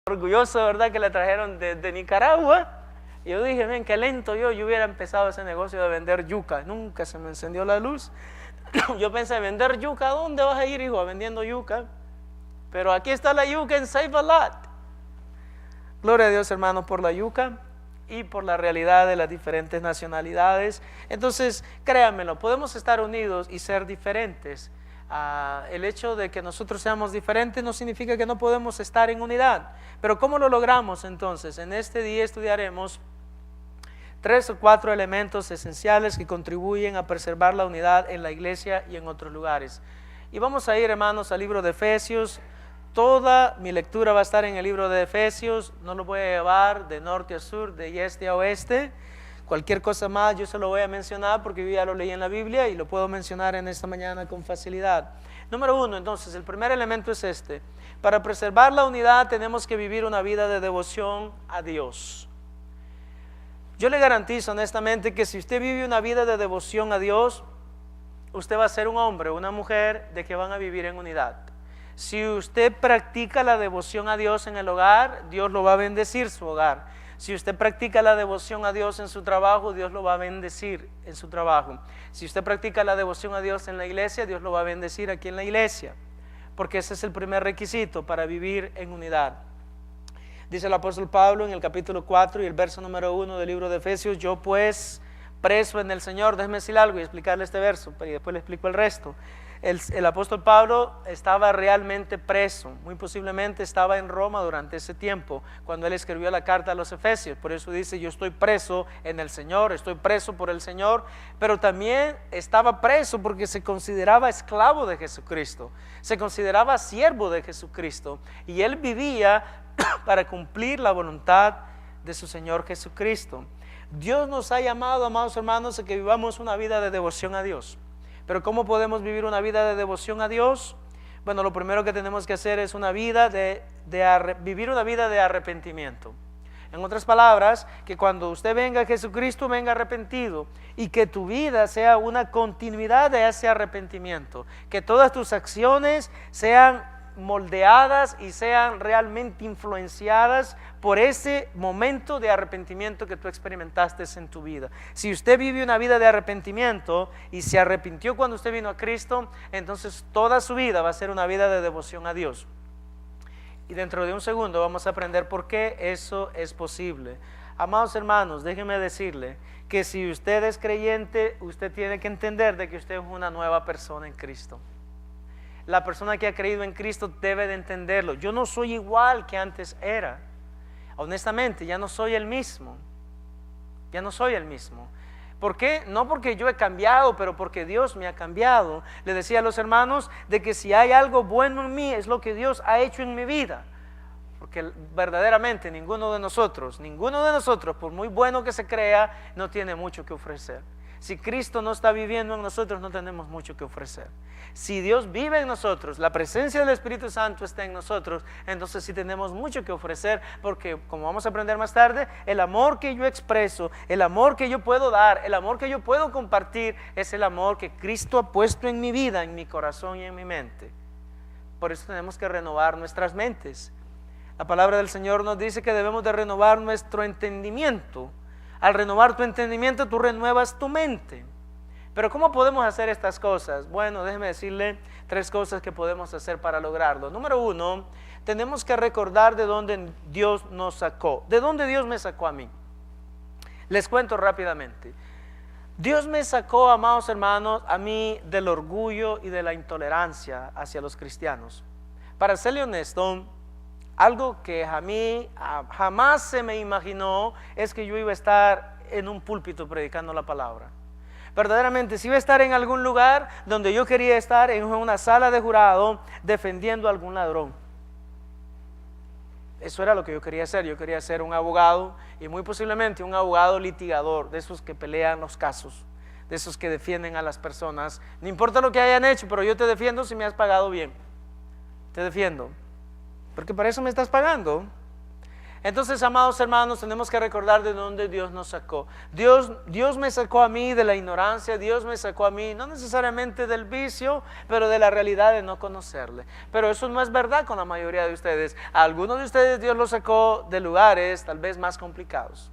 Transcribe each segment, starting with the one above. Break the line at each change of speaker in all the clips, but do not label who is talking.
orgulloso, ¿verdad? Que la trajeron de Nicaragua. Y yo dije, ven, qué lento yo hubiera empezado ese negocio de vender yuca. Nunca se me encendió la luz. Yo pensé, ¿vender yuca? ¿A dónde vas a ir, hijo? Vendiendo yuca. Pero aquí está la yuca en Save a Lot. Gloria a Dios, hermanos, por la yuca y por la realidad de las diferentes nacionalidades. Entonces, créanmelo, podemos estar unidos y ser diferentes. El hecho de que nosotros seamos diferentes no significa que no podemos estar en unidad. Pero ¿cómo lo logramos entonces? En este día estudiaremos 3 o 4 elementos esenciales que contribuyen a preservar la unidad en la iglesia y en otros lugares. Y vamos a ir, hermanos, al libro de Efesios. Toda mi lectura va a estar en el libro de Efesios. No lo voy a llevar de norte a sur, de este a oeste. Cualquier cosa más yo se lo voy a mencionar porque yo ya lo leí en la Biblia y lo puedo mencionar en esta mañana con facilidad. Número 1, entonces, el primer elemento es este. Para preservar la unidad tenemos que vivir una vida de devoción a Dios. Yo le garantizo honestamente que si usted vive una vida de devoción a Dios, usted va a ser un hombre o una mujer de que van a vivir en unidad. Si usted practica la devoción a Dios en el hogar, Dios lo va a bendecir su hogar. Si usted practica la devoción a Dios en su trabajo, Dios lo va a bendecir en su trabajo. Si usted practica la devoción a Dios en la iglesia, Dios lo va a bendecir aquí en la iglesia. Porque ese es el primer requisito para vivir en unidad. Dice el apóstol Pablo en el capítulo 4 y el verso número 1 del libro de Efesios: yo pues, preso en el Señor. Déjeme decir algo y explicarle este verso, y después le explico el resto. El apóstol Pablo estaba realmente preso, muy posiblemente estaba en Roma durante ese tiempo, cuando él escribió la carta a los Efesios. Por eso dice, yo estoy preso en el Señor, estoy preso por el Señor, pero también estaba preso porque se consideraba esclavo de Jesucristo, se consideraba siervo de Jesucristo, y él vivía para cumplir la voluntad de su Señor Jesucristo. Dios nos ha llamado, amados hermanos, a que vivamos una vida de devoción a Dios. Pero ¿cómo podemos vivir una vida de devoción a Dios? Bueno, lo primero que tenemos que hacer es vivir una vida de arrepentimiento. En otras palabras, que cuando usted venga a Jesucristo, venga arrepentido, y que tu vida sea una continuidad de ese arrepentimiento, que todas tus acciones sean moldeadas y sean realmente influenciadas por ese momento de arrepentimiento que tú experimentaste en tu vida. Si usted vive una vida de arrepentimiento y se arrepintió cuando usted vino a Cristo, entonces toda su vida va a ser una vida de devoción a Dios. Y dentro de un segundo vamos a aprender por qué eso es posible. Amados hermanos, déjenme decirle que si usted es creyente, usted tiene que entender de que usted es una nueva persona en Cristo. La persona que ha creído en Cristo debe de entenderlo. Yo no soy igual que antes era. Honestamente, ya no soy el mismo. Ya no soy el mismo. ¿Por qué? No porque yo he cambiado, pero porque Dios me ha cambiado. Le decía a los hermanos de que si hay algo bueno en mí, es lo que Dios ha hecho en mi vida. Porque verdaderamente ninguno de nosotros, por muy bueno que se crea, no tiene mucho que ofrecer. Si Cristo no está viviendo en nosotros, no tenemos mucho que ofrecer. Si Dios vive en nosotros, la presencia del Espíritu Santo está en nosotros, entonces sí tenemos mucho que ofrecer, porque como vamos a aprender más tarde, el amor que yo expreso, el amor que yo puedo dar, el amor que yo puedo compartir, es el amor que Cristo ha puesto en mi vida, en mi corazón y en mi mente. Por eso tenemos que renovar nuestras mentes. La palabra del Señor nos dice que debemos de renovar nuestro entendimiento. Al renovar tu entendimiento, tú renuevas tu mente. Pero ¿cómo podemos hacer estas cosas? Bueno, déjeme decirle 3 cosas que podemos hacer para lograrlo. Número 1, tenemos que recordar de dónde Dios nos sacó. ¿De dónde Dios me sacó a mí? Les cuento rápidamente. Dios me sacó, amados hermanos, a mí del orgullo y de la intolerancia hacia los cristianos. Para serle honesto, algo que a mí jamás se me imaginó es que yo iba a estar en un púlpito predicando la palabra. Verdaderamente, si iba a estar en algún lugar donde yo quería estar, en una sala de jurado, defendiendo a algún ladrón. Eso era lo que yo quería hacer. Yo quería ser un abogado, y muy posiblemente un abogado litigador, de esos que pelean los casos, de esos que defienden a las personas. No importa lo que hayan hecho, pero yo te defiendo si me has pagado bien. Te defiendo. Porque para eso me estás pagando. Entonces, amados hermanos, tenemos que recordar de dónde Dios nos sacó. Dios me sacó a mí de la ignorancia, Dios me sacó a mí, no necesariamente del vicio, pero de la realidad de no conocerle. Pero eso no es verdad con la mayoría de ustedes. A algunos de ustedes Dios los sacó de lugares tal vez más complicados.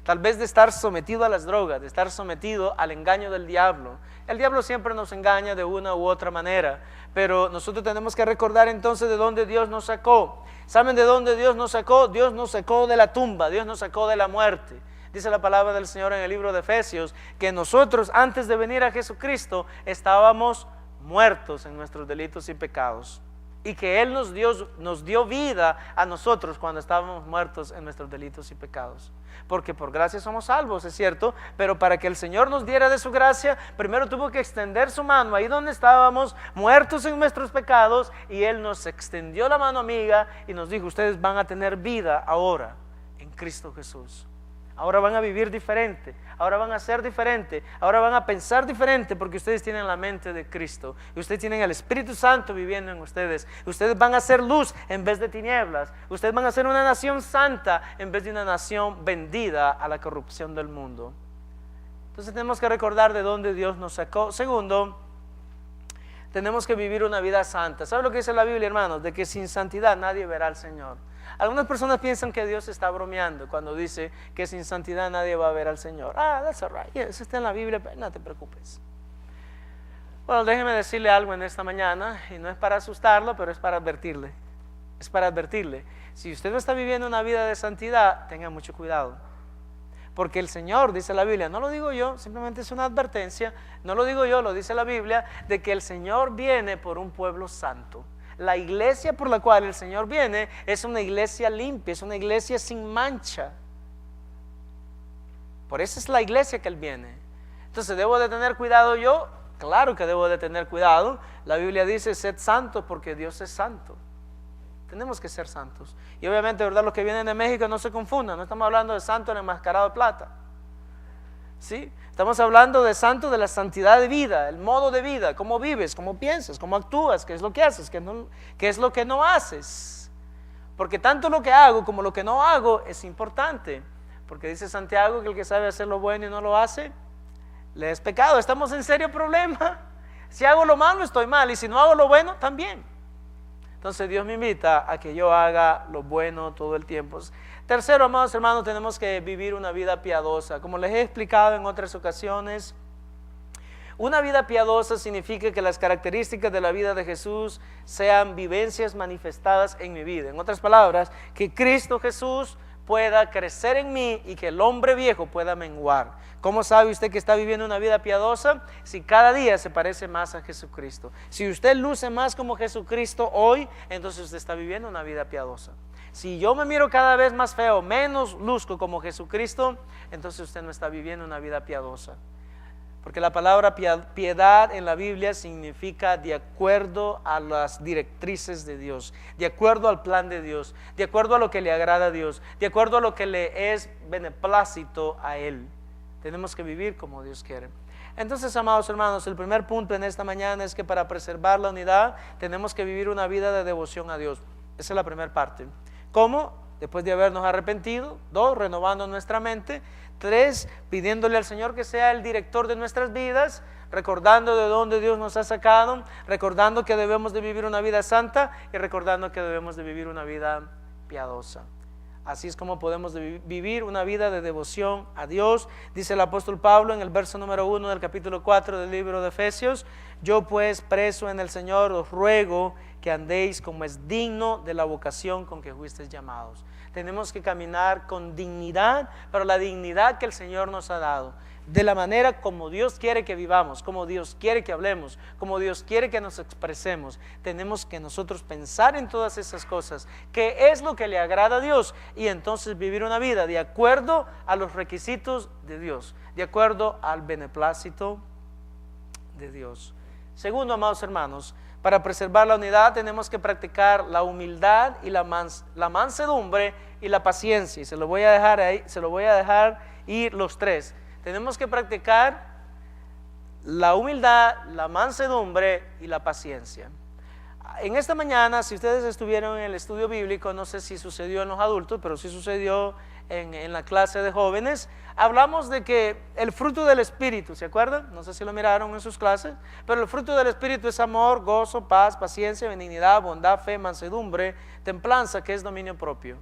Tal vez de estar sometido a las drogas, de estar sometido al engaño del diablo. El diablo siempre nos engaña de una u otra manera, pero nosotros tenemos que recordar entonces de dónde Dios nos sacó. ¿Saben de dónde Dios nos sacó? Dios nos sacó de la tumba, Dios nos sacó de la muerte. Dice la palabra del Señor en el libro de Efesios, que nosotros antes de venir a Jesucristo estábamos muertos en nuestros delitos y pecados. Y que Él nos dio vida a nosotros cuando estábamos muertos en nuestros delitos y pecados. Porque por gracia somos salvos, es cierto, pero para que el Señor nos diera de su gracia, primero tuvo que extender su mano ahí donde estábamos muertos en nuestros pecados, y Él nos extendió la mano amiga y nos dijo: ustedes van a tener vida ahora en Cristo Jesús. Ahora van a vivir diferente, ahora van a ser diferente, ahora van a pensar diferente, porque ustedes tienen la mente de Cristo y ustedes tienen el Espíritu Santo viviendo en ustedes. Ustedes van a ser luz en vez de tinieblas. Ustedes van a ser una nación santa en vez de una nación vendida a la corrupción del mundo. Entonces tenemos que recordar de dónde Dios nos sacó. Segundo, tenemos que vivir una vida santa. ¿Sabe lo que dice la Biblia, hermanos? De que sin santidad nadie verá al Señor. Algunas personas piensan que Dios está bromeando cuando dice que sin santidad nadie va a ver al Señor. That's all right, eso está en la Biblia, pero no te preocupes. Bueno, déjeme decirle algo en esta mañana, y no es para asustarlo, pero es para advertirle. Es para advertirle. Si usted no está viviendo una vida de santidad, tenga mucho cuidado. Porque el Señor, dice la Biblia, no lo digo yo, simplemente es una advertencia, no lo digo yo, lo dice la Biblia, de que el Señor viene por un pueblo santo. La iglesia por la cual el Señor viene es una iglesia limpia, es una iglesia sin mancha. Por eso es la iglesia que Él viene. Entonces, ¿debo de tener cuidado yo? Claro que debo de tener cuidado. La Biblia dice: sed santos porque Dios es santo. Tenemos que ser santos. Y obviamente, ¿verdad? Los que vienen de México no se confundan, no estamos hablando de santo en enmascarado de plata. ¿Sí? Estamos hablando de santo, de la santidad de vida, el modo de vida, cómo vives, cómo piensas, cómo actúas, qué es lo que haces, qué es lo que no haces. Porque tanto lo que hago como lo que no hago es importante. Porque dice Santiago que el que sabe hacer lo bueno y no lo hace, le es pecado. Estamos en serio problema. Si hago lo malo, estoy mal, y si no hago lo bueno, también. Entonces Dios me invita a que yo haga lo bueno todo el tiempo. Tercero, amados hermanos, tenemos que vivir una vida piadosa. Como les he explicado en otras ocasiones, una vida piadosa significa que las características de la vida de Jesús sean vivencias manifestadas en mi vida. En otras palabras, que Cristo Jesús pueda crecer en mí y que el hombre viejo pueda menguar. ¿Cómo sabe usted que está viviendo una vida piadosa? Si cada día se parece más a Jesucristo. Si usted luce más como Jesucristo hoy, entonces usted está viviendo una vida piadosa. Si yo me miro cada vez más feo, menos luzco como Jesucristo, entonces usted no está viviendo una vida piadosa. Porque la palabra piedad en la Biblia significa de acuerdo a las directrices de Dios, de acuerdo al plan de Dios, de acuerdo a lo que le agrada a Dios, de acuerdo a lo que le es beneplácito a Él. Tenemos que vivir como Dios quiere. Entonces, amados hermanos, el primer punto en esta mañana es que para preservar la unidad tenemos que vivir una vida de devoción a Dios. Esa es la primera parte. ¿Cómo? Después de habernos arrepentido. 2, renovando nuestra mente. 3, pidiéndole al Señor que sea el director de nuestras vidas, recordando de dónde Dios nos ha sacado, recordando que debemos de vivir una vida santa y recordando que debemos de vivir una vida piadosa. Así es como podemos vivir una vida de devoción a Dios. Dice el apóstol Pablo en el verso número 1 del capítulo 4 del libro de Efesios: yo pues, preso en el Señor, os ruego que andéis como es digno de la vocación con que fuisteis llamados. Tenemos que caminar con dignidad, pero la dignidad que el Señor nos ha dado, de la manera como Dios quiere que vivamos, como Dios quiere que hablemos, como Dios quiere que nos expresemos. Tenemos que nosotros pensar en todas esas cosas, qué es lo que le agrada a Dios, y entonces vivir una vida de acuerdo a los requisitos de Dios, de acuerdo al beneplácito de Dios. Segundo, amados hermanos, para preservar la unidad tenemos que practicar la humildad y la mansedumbre y la paciencia. Y se lo voy a dejar ahí, se lo voy a dejar ir los tres. Tenemos que practicar la humildad, la mansedumbre y la paciencia. En esta mañana, si ustedes estuvieron en el estudio bíblico, no sé si sucedió en los adultos, pero sí sucedió en la clase de jóvenes, hablamos de que el fruto del Espíritu, ¿se acuerdan? No sé si lo miraron en sus clases, pero el fruto del Espíritu es amor, gozo, paz, paciencia, benignidad, bondad, fe, mansedumbre, templanza, que es dominio propio.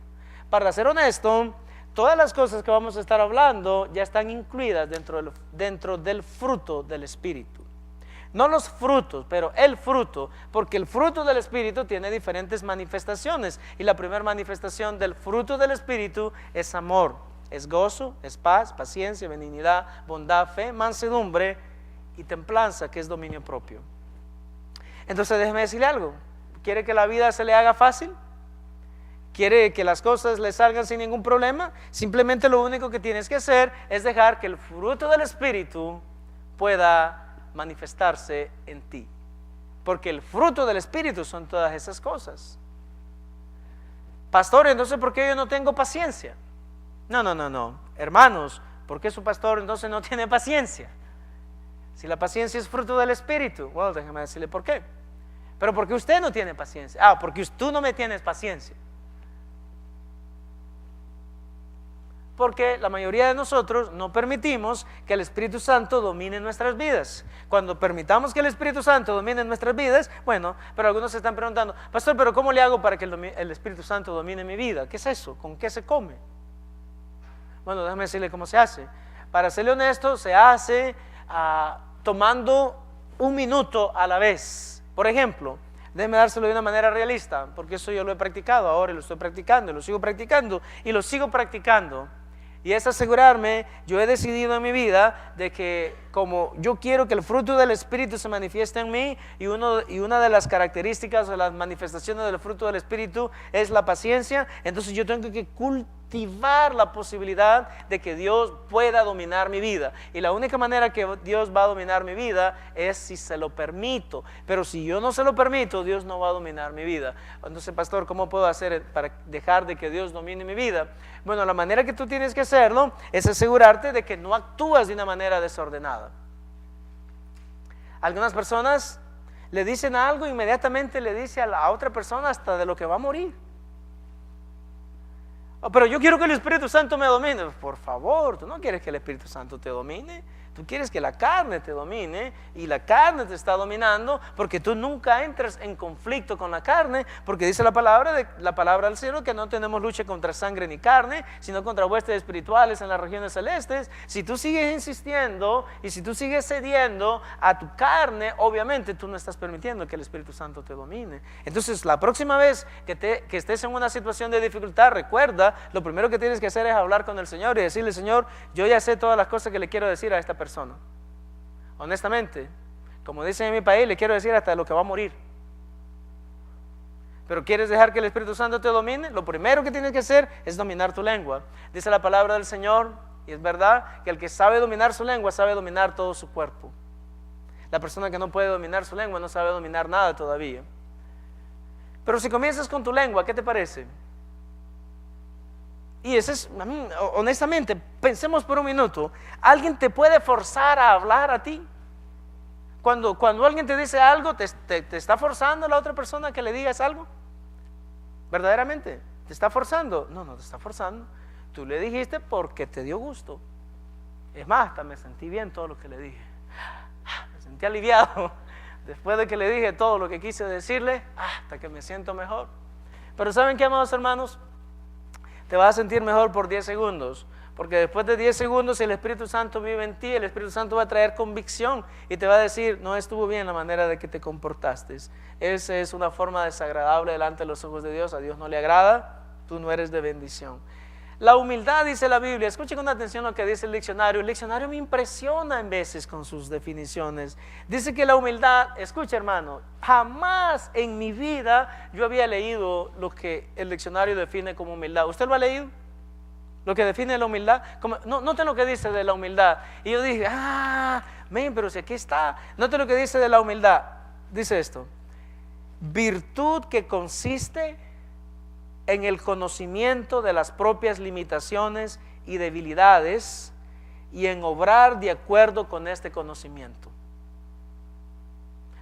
Para ser honesto, todas las cosas que vamos a estar hablando ya están incluidas dentro del fruto del Espíritu. No los frutos, pero el fruto, porque el fruto del Espíritu tiene diferentes manifestaciones, y la primera manifestación del fruto del Espíritu es amor, es gozo, es paz, paciencia, benignidad, bondad, fe, mansedumbre y templanza, que es dominio propio. Entonces déjeme decirle algo, ¿quiere que la vida se le haga fácil? ¿Quiere que las cosas le salgan sin ningún problema? Simplemente lo único que tienes que hacer es dejar que el fruto del Espíritu pueda manifestarse en ti, porque el fruto del Espíritu son todas esas cosas. Pastor, entonces ¿por qué yo no tengo paciencia? No, hermanos, ¿por qué su pastor entonces no tiene paciencia? Si la paciencia es fruto del Espíritu, bueno, déjame decirle por qué. Pero ¿por qué usted no tiene paciencia? Porque tú no me tienes paciencia. Porque la mayoría de nosotros no permitimos que el Espíritu Santo domine nuestras vidas. Cuando permitamos que el Espíritu Santo domine nuestras vidas, bueno, pero algunos se están preguntando, pastor, pero ¿cómo le hago para que el Espíritu Santo domine mi vida? ¿Qué es eso? ¿Con qué se come? Bueno, déjame decirle cómo se hace. Para serle honesto, se hace tomando un minuto a la vez. Por ejemplo, déjeme dárselo de una manera realista, porque eso yo lo he practicado ahora y lo estoy practicando, y lo sigo practicando y lo sigo practicando. Y es asegurarme, yo he decidido en mi vida de que como yo quiero que el fruto del Espíritu se manifieste en mí, y una de las características o las manifestaciones del fruto del Espíritu es la paciencia, entonces yo tengo que cultivar la posibilidad de que Dios pueda dominar mi vida. Y la única manera que Dios va a dominar mi vida es si se lo permito. Pero si yo no se lo permito, Dios no va a dominar mi vida. Entonces, pastor, ¿cómo puedo hacer para dejar de que Dios domine mi vida? Bueno, la manera que tú tienes que hacerlo es asegurarte de que no actúas de una manera desordenada. Algunas personas le dicen algo, inmediatamente le dice a la otra persona hasta de lo que va a morir. Pero yo quiero que el Espíritu Santo me domine. Por favor, tú no quieres que el Espíritu Santo te domine. Tú quieres que la carne te domine, y la carne te está dominando porque tú nunca entras en conflicto con la carne, porque dice la palabra del cielo que no tenemos lucha contra sangre ni carne, sino contra huestes espirituales en las regiones celestes. Si tú sigues insistiendo y si tú sigues cediendo a tu carne, obviamente tú no estás permitiendo que el Espíritu Santo te domine. Entonces, la próxima vez que estés en una situación de dificultad, recuerda, lo primero que tienes que hacer es hablar con el Señor y decirle: Señor, yo ya sé todas las cosas que le quiero decir a esta persona. Honestamente, como dicen en mi país, le quiero decir hasta de lo que va a morir. Pero ¿quieres dejar que el Espíritu Santo te domine? Lo primero que tienes que hacer es dominar tu lengua. Dice la palabra del Señor, y es verdad, que el que sabe dominar su lengua sabe dominar todo su cuerpo. La persona que no puede dominar su lengua no sabe dominar nada todavía. Pero si comienzas con tu lengua, ¿qué te parece? Y eso es, honestamente, pensemos por un minuto. ¿Alguien te puede forzar a hablar a ti? Cuando alguien te dice algo, ¿te está forzando la otra persona que le digas algo? ¿Verdaderamente? ¿Te está forzando? No te está forzando. Tú le dijiste porque te dio gusto. Es más, hasta me sentí bien todo lo que le dije. Me sentí aliviado después de que le dije todo lo que quise decirle, hasta que me siento mejor. Pero ¿saben qué, amados hermanos? Te vas a sentir mejor por 10 segundos, porque después de 10 segundos, si el Espíritu Santo vive en ti, el Espíritu Santo va a traer convicción y te va a decir: no estuvo bien la manera de que te comportaste. Esa es una forma desagradable delante de los ojos de Dios. A Dios no le agrada, tú no eres de bendición. La humildad, dice la Biblia, escuchen con atención lo que dice el diccionario me impresiona en veces con sus definiciones. Dice que la humildad, escucha hermano, jamás en mi vida yo había leído lo que el diccionario define como humildad. ¿Usted lo ha leído? Lo que define la humildad. Noten lo que dice de la humildad. Y yo dije, pero si aquí está. Noten lo que dice de la humildad. Dice esto: virtud que consiste en el conocimiento de las propias limitaciones y debilidades y en obrar de acuerdo con este conocimiento.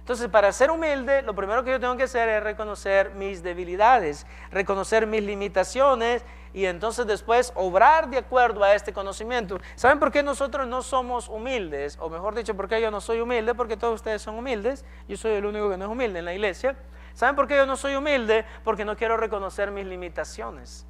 Entonces, para ser humilde, lo primero que yo tengo que hacer es reconocer mis debilidades, reconocer mis limitaciones y entonces después obrar de acuerdo a este conocimiento. ¿Saben por qué nosotros no somos humildes? O mejor dicho, ¿por qué yo no soy humilde? Porque todos ustedes son humildes. Yo soy el único que no es humilde en la iglesia. ¿Saben por qué yo no soy humilde? Porque no quiero reconocer mis limitaciones.